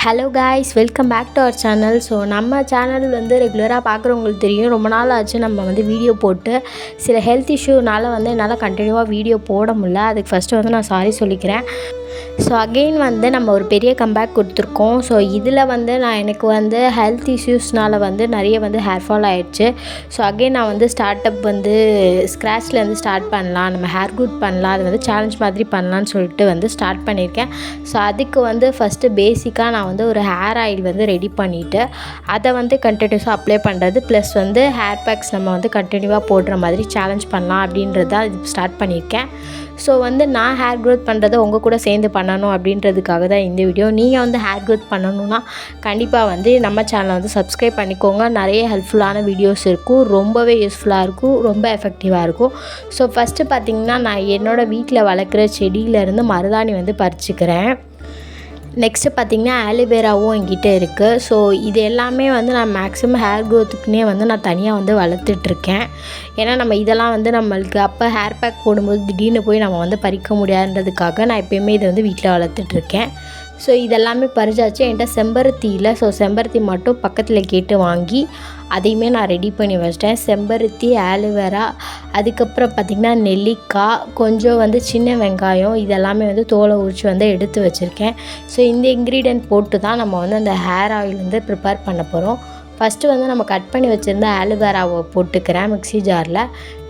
Hello guys, welcome back to our channel. So நம்ம channel ரெகுலராக பார்க்குறவங்களுக்கு தெரியும். ரொம்ப நாள் ஆச்சு நம்ம வீடியோ போட்டு. சில ஹெல்த் இஷ்யூனால் என்னால் கண்டினியூவாக வீடியோ போட முடியல. அதுக்கு ஃபஸ்ட்டு நான் சாரி சொல்லிக்கிறேன். ஸோ அகெயின் நம்ம ஒரு பெரிய கம்பேக் கொடுத்துருக்கோம். ஸோ இதில் நான் எனக்கு ஹெல்த் இஷ்யூஸ்னால் நிறைய ஹேர் ஃபால் ஆகிடுச்சு. ஸோ அகெயின் நான் ஸ்டார்ட் அப் ஸ்க்ராட்ச்லேருந்து ஸ்டார்ட் பண்ணலாம், நம்ம ஹேர் குரூத் பண்ணலாம், அது சேலஞ்ச் மாதிரி பண்ணலான்னு சொல்லிட்டு ஸ்டார்ட் பண்ணியிருக்கேன். ஸோ அதுக்கு ஃபஸ்ட்டு பேசிக்காக நான் ஒரு ஹேர் ஆயில் ரெடி பண்ணிவிட்டு அதை கண்டினியூஸாக அப்ளை பண்ணுறது ப்ளஸ் ஹேர் பேக்ஸ் நம்ம கண்டினியூவாக போடுற மாதிரி சேலஞ்ச் பண்ணலாம் அப்படின்றத இது ஸ்டார்ட் பண்ணியிருக்கேன். ஸோ நான் ஹேர் க்ரோத் பண்ணுறதை உங்கள் கூட சேர்ந்து பண்ணணும் அப்படின்றதுக்காக தான் இந்த வீடியோ. நீங்கள் ஹேர் க்ரோத் பண்ணணுன்னா கண்டிப்பாக நம்ம சேனலை சப்ஸ்கிரைப் பண்ணிக்கோங்க. நிறைய ஹெல்ப்ஃபுல்லான வீடியோஸ் இருக்கும், ரொம்பவே யூஸ்ஃபுல்லாக இருக்கும், ரொம்ப எஃபெக்டிவாக இருக்கும். ஸோ ஃபஸ்ட்டு பார்த்திங்கன்னா நான் என்னோடய வீட்டில் வளர்க்குற செடியிலேருந்து மருதாணி பறிச்சுக்கிறேன். நெக்ஸ்ட்டு பார்த்திங்கன்னா ஆலிவேராவும் என்கிட்ட இருக்குது. ஸோ இது எல்லாமே நான் மேக்ஸிமம் ஹேர் க்ரோத்துக்குனே நான் தனியாக வளர்த்துட்ருக்கேன். ஏன்னா நம்ம இதெல்லாம் நம்மளுக்கு அப்போ ஹேர் பேக் போடும்போது திடீர்னு போய் நம்ம பறிக்க முடியாதுன்றதுக்காக நான் எப்போயுமே இதை வீட்டில் வளர்த்துட்ருக்கேன். ஸோ இதெல்லாமே பறிச்சாச்சு. என்கிட்ட செம்பருத்தி இல்லை. ஸோ செம்பருத்தி மட்டும் பக்கத்தில் கேட்டு வாங்கி அதையுமே நான் ரெடி பண்ணி வச்சிட்டேன். செம்பருத்தி, ஆலிவேரா, அதுக்கப்புறம் பார்த்திங்கன்னா நெல்லிக்காய், கொஞ்சம் சின்ன வெங்காயம், இதெல்லாமே தோலை உரித்து எடுத்து வச்சுருக்கேன். ஸோ இந்த இன்க்ரீடியன்ட் போட்டு தான் நம்ம அந்த ஹேர் ஆயில் ப்ரிப்பேர் பண்ண போகிறோம். ஃபஸ்ட்டு நம்ம கட் பண்ணி வச்சுருந்த ஆலிவேராவை போட்டுக்கிறேன் மிக்ஸி ஜாரில்.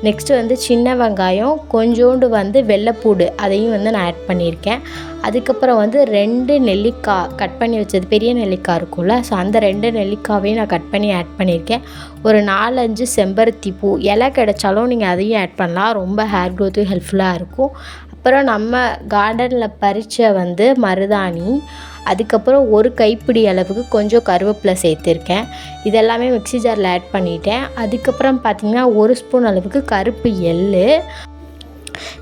நெக்ஸ்ட்டு சின்ன வெங்காயம், கொஞ்சோண்டு வெள்ளைப்பூடு, அதையும் நான் ஆட் பண்ணியிருக்கேன். அதுக்கப்புறம் 2 நெல்லிக்காய் கட் பண்ணி வச்சது, பெரிய நெல்லிக்காய் இருக்கும்ல, ஸோ அந்த 2 நெல்லிக்காவையும் நான் கட் பண்ணி ஆட் பண்ணியிருக்கேன். ஒரு 4-5 செம்பருத்தி பூ, இலை கிடைச்சாலும் நீங்கள் அதையும் ஆட் பண்ணலாம், ரொம்ப ஹேர் க்ரோத்துக்கு ஹெல்ப்ஃபுல்லாக இருக்கும். அப்புறம் நம்ம கார்டனில் பறித்த மருதாணி, அதுக்கப்புறம் ஒரு கைப்பிடி அளவுக்கு கொஞ்சம் கருவேப்பிலை சேர்த்துருக்கேன். இதெல்லாமே மிக்ஸி ஜாரில் ஆட் பண்ணிட்டேன். அதுக்கப்புறம் பார்த்திங்கன்னா 1 ஸ்பூன் அளவுக்கு கருப்பு எள்ளு,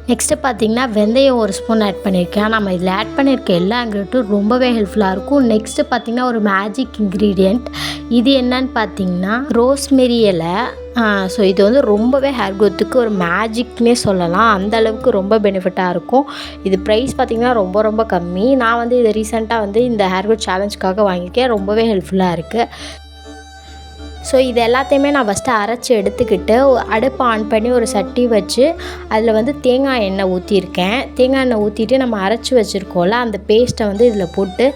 நெக்ஸ்ட்டு பார்த்திங்கன்னா வெந்தயம் 1 ஸ்பூன் ஆட் பண்ணியிருக்கேன். நம்ம இதில் ஆட் பண்ணியிருக்க எல்லா இன்க்ரீடியண்ட்டும் ரொம்பவே ஹெல்ப்ஃபுல்லாக இருக்கும். நெக்ஸ்ட்டு பார்த்திங்கன்னா ஒரு மேஜிக் இன்க்ரீடியண்ட், இது என்னன்னு பார்த்திங்கன்னா ரோஸ்மெரி இலை. ஸோ இது ரொம்பவே ஹேர் க்ரோத்துக்கு ஒரு மேஜிக்னே சொல்லலாம், அந்தளவுக்கு ரொம்ப பெனிஃபிட்டாக இருக்கும். இது ப்ரைஸ் பார்த்திங்கன்னா ரொம்ப ரொம்ப கம்மி. நான் இதை ரீசெண்டாக இந்த ஹேர் க்ரோத் சேலஞ்சுக்காக வாங்கியிருக்கேன், ரொம்பவே ஹெல்ப்ஃபுல்லாக இருக்குது. ஸோ இது எல்லாத்தையுமே நான் ஃபஸ்ட்டு அரைச்சி எடுத்துக்கிட்டு அடுப்பை ஆன் பண்ணி ஒரு சட்டி வச்சு அதில் தேங்காய் எண்ணெய் ஊற்றிருக்கேன். தேங்காய் எண்ணெய் ஊற்றிட்டு நம்ம அரைச்சி வச்சுருக்கோம்ல அந்த பேஸ்ட்டை இதில் போட்டு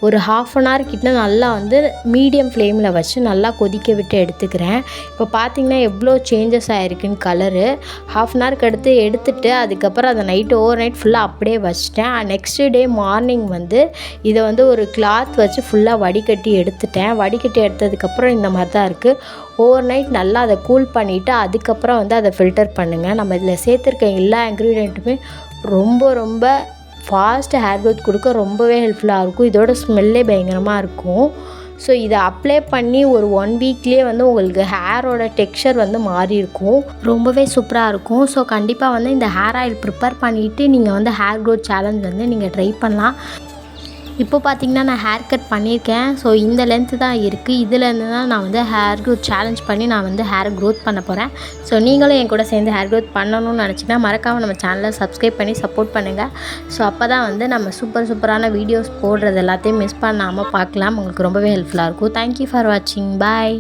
ஒரு 1/2 அன் ஹவர் கிட்ட நல்லா மீடியம் ஃப்ளேமில் வச்சு நல்லா கொதிக்க விட்டு எடுத்துக்கிறேன். இப்போ பார்த்திங்கன்னா எவ்வளோ சேஞ்சஸ் ஆகிருக்குன்னு கலரு. 1/2 அன் ஹவருக்கு எடுத்துட்டு அதுக்கப்புறம் அதை ஓவர் நைட் ஃபுல்லாக அப்படியே வச்சிட்டேன். நெக்ஸ்ட்டு டே மார்னிங் இதை ஒரு கிளாத் வச்சு ஃபுல்லாக வடிகட்டி எடுத்துட்டேன். வடிகட்டி எடுத்ததுக்கப்புறம் இந்த மாதிரி தான் இருக்குது. ஓவர் நைட் நல்லா அதை கூல் பண்ணிவிட்டு அதுக்கப்புறம் அதை ஃபில்டர் பண்ணுங்கள். நம்ம இதில் சேர்த்துருக்க எல்லா இன்க்ரீடியண்ட்டுமே ரொம்ப ரொம்ப ஃபாஸ்ட்டு ஹேர் க்ரோத் கொடுக்க ரொம்பவே ஹெல்ப்ஃபுல்லாக இருக்கும். இதோட ஸ்மெல்லே பயங்கரமாக இருக்கும். ஸோ இதை அப்ளை பண்ணி ஒரு 1 வீக்லேயே உங்களுக்கு ஹேரோட டெக்ஸ்சர் மாறி இருக்கும், ரொம்பவே சூப்பராக இருக்கும். ஸோ கண்டிப்பாக இந்த ஹேர் ஆயில் ப்ரிப்பேர் பண்ணிவிட்டு நீங்கள் ஹேர் க்ரோத் சேலஞ்ச் நீங்கள் ட்ரை பண்ணலாம். இப்போ பார்த்திங்கன்னா நான் ஹேர் கட் பண்ணியிருக்கேன். ஸோ இந்த லென்த்து தான் இருக்குது. இதிலேருந்து தான் நான் ஹேர் க்ரோத் சேலஞ்ச் பண்ணி நான் ஹேர் க்ரோத் பண்ண போகிறேன். ஸோ நீங்களும் என் கூட சேர்ந்து ஹேர் க்ரோத் பண்ணணும்னு நினச்சிங்கன்னா மறக்காமல் நம்ம சேனலை சப்ஸ்கிரைப் பண்ணி சப்போர்ட் பண்ணுங்கள். ஸோ அப்போ தான் நம்ம சூப்பரான வீடியோஸ் போடுறது எல்லாத்தையும் மிஸ் பண்ணாமல் பார்க்கலாம். உங்களுக்கு ரொம்பவே ஹெல்ப்ஃபுல்லாக இருக்கும். தேங்க்யூ ஃபார் வாட்சிங். பாய்.